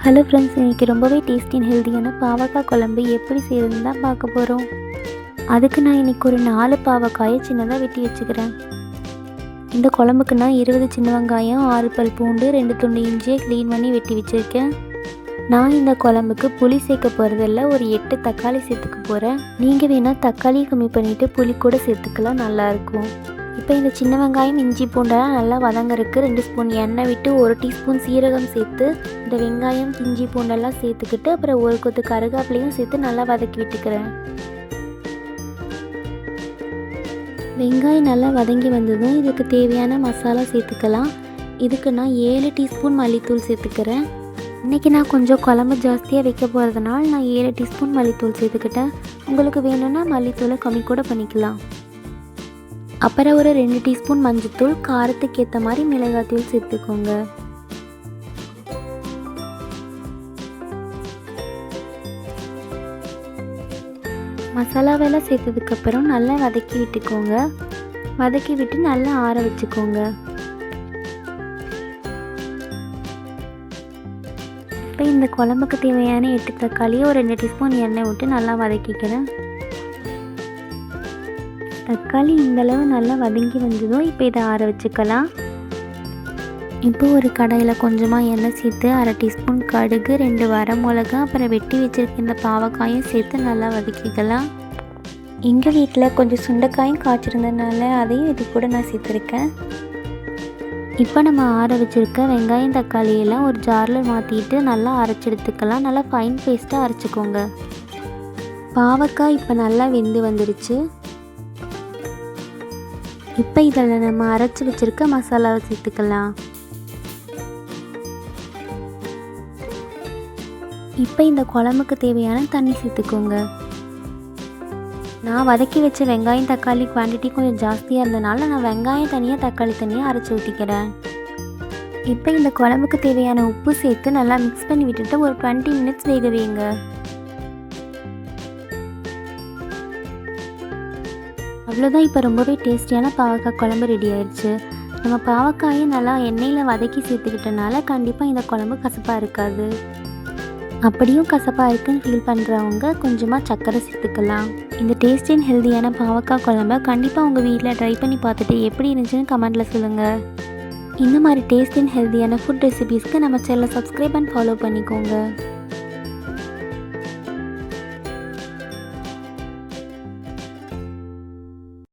Hello friends, இன்றைக்கி ரொம்பவே tasty and ஹெல்த்தியான பாவக்காய் குழம்பு எப்படி செய்யறதுன்னு தான் பார்க்க போகிறோம். அதுக்கு நான் இன்றைக்கி ஒரு 4 பாவக்காயை சின்னதாக வெட்டி வச்சுக்கிறேன். இந்த குழம்புக்கு நான் 20 சின்ன வெங்காயம், 6 பல் பூண்டு, 2 துண்டு இஞ்சியை க்ளீன் பண்ணி வெட்டி வச்சுருக்கேன். நான் இந்த குழம்புக்கு புளி சேர்க்க போகிறதில்ல, ஒரு 8 தக்காளி சேர்த்துக்க போகிறேன். நீங்கள் வேணால் தக்காளியை கம்மி பண்ணிவிட்டு புளி கூட சேர்த்துக்கலாம், நல்லாயிருக்கும். இப்போ இந்த சின்ன வெங்காயம், இஞ்சி பூண்டெல்லாம் நல்லா வதங்கறதுக்கு 2 ஸ்பூன் எண்ணெய் விட்டு 1 டீஸ்பூன் சீரகம் சேர்த்து இந்த வெங்காயம், இஞ்சி பூண்டெல்லாம் சேர்த்துக்கிட்டு அப்புறம் 1 கொத்து கருவேப்பிலையும் சேர்த்து நல்லா வதக்கி விட்டுக்கிறேன். வெங்காயம் நல்லா வதங்கி வந்ததும் இதுக்கு தேவையான மசாலா சேர்த்துக்கலாம். இதுக்கு நான் 7 டீஸ்பூன் மல்லித்தூள் சேர்த்துக்கிறேன். இன்றைக்கி நான் கொஞ்சம் குழம்பு ஜாஸ்தியாக வைக்க போகிறதுனால நான் 7 டீஸ்பூன் மல்லித்தூள் சேர்த்துக்கிட்டேன். உங்களுக்கு வேணும்னா மல்லித்தூளை கம்மி கூட பண்ணிக்கலாம். அப்புறம் ஒரு 2 டீஸ்பூன் மஞ்சத்தூள், காரத்துக்கு ஏற்ற மாதிரி மிளகாத்தூள் சேர்த்துக்கோங்க. மசாலாவெல்லாம் சேர்த்ததுக்கப்புறம் நல்லா வதக்கி விட்டுக்கோங்க. வதக்கி விட்டு நல்லா ஆற வச்சுக்கோங்க. இப்போ இந்த குழம்புக்கு தேவையான 8 தக்காளியை ஒரு 2 டீஸ்பூன் எண்ணெய் விட்டு நல்லா வதக்கிக்கிறேன். தக்காளி இந்தளவு நல்லா வதங்கி வந்ததும் இப்போ இதை ஆற வச்சுக்கலாம். இப்போ ஒரு கடாயில் கொஞ்சமாக எண்ணெய் சேர்த்து 1/2 டீஸ்பூன் கடுகு, 2 வரமிளகா, அப்புறம் வெட்டி வச்சுருக்க இந்த பாவக்காயும் சேர்த்து நல்லா வதக்கிக்கலாம். எங்கள் வீட்டில் கொஞ்சம் சுண்டைக்காயும் காய்ச்சிருந்ததுனால அதையும் இது கூட நான் சேர்த்துருக்கேன். இப்போ நம்ம ஆற வச்சுருக்க வெங்காயம், தக்காளியெல்லாம் ஒரு ஜாரில் மாற்றிட்டு நல்லா அரைச்சி எடுத்துக்கலாம். நல்லா ஃபைன் பேஸ்ட்டாக அரைச்சிக்கோங்க. பாவக்காய் இப்போ நல்லா வெந்து வந்துடுச்சு. இப்போ இதில் நம்ம அரைச்சி வச்சுருக்க மசாலாவை சேர்த்துக்கலாம். இப்போ இந்த குழம்புக்கு தேவையான தண்ணி சேர்த்துக்கோங்க. நான் வதக்கி வச்ச வெங்காயம், தக்காளி குவான்டிட்டி கொஞ்சம் ஜாஸ்தியாக இருந்தனால நான் வெங்காயம் தனியாக, தக்காளி தனியாக அரைச்சி ஊற்றிக்கிறேன். இப்போ இந்த குழம்புக்கு தேவையான உப்பு சேர்த்து நல்லா மிக்ஸ் பண்ணி விட்டுட்டு ஒரு 20 மினிட்ஸ் வேக வைங்க. அவ்வளோதான், இப்போ ரொம்பவே டேஸ்டியான பாவக்காய் குழம்பு ரெடி ஆயிடுச்சு. நம்ம பாவக்காயை நல்லா எண்ணெயில் வதக்கி சேர்த்துக்கிட்டனால கண்டிப்பாக இந்த குழம்பு கசப்பாக இருக்காது. அப்படியும் கசப்பாக இருக்குன்னு ஃபீல் பண்ணுறவங்க கொஞ்சமாக சர்க்கரை சேர்த்துக்கலாம். இந்த டேஸ்டி அண்ட் ஹெல்த்தியான பாவக்காய் குழம்பை கண்டிப்பாக உங்கள் வீட்டில் ட்ரை பண்ணி பார்த்துட்டு எப்படி இருந்துச்சுன்னு கமெண்ட்டில் சொல்லுங்கள். இந்த மாதிரி டேஸ்டி அண்ட் ஹெல்த்தியான ஃபுட் ரெசிபீஸ்க்கு நம்ம சேனலை சப்ஸ்கிரைப் அண்ட் ஃபாலோ பண்ணிக்கோங்க.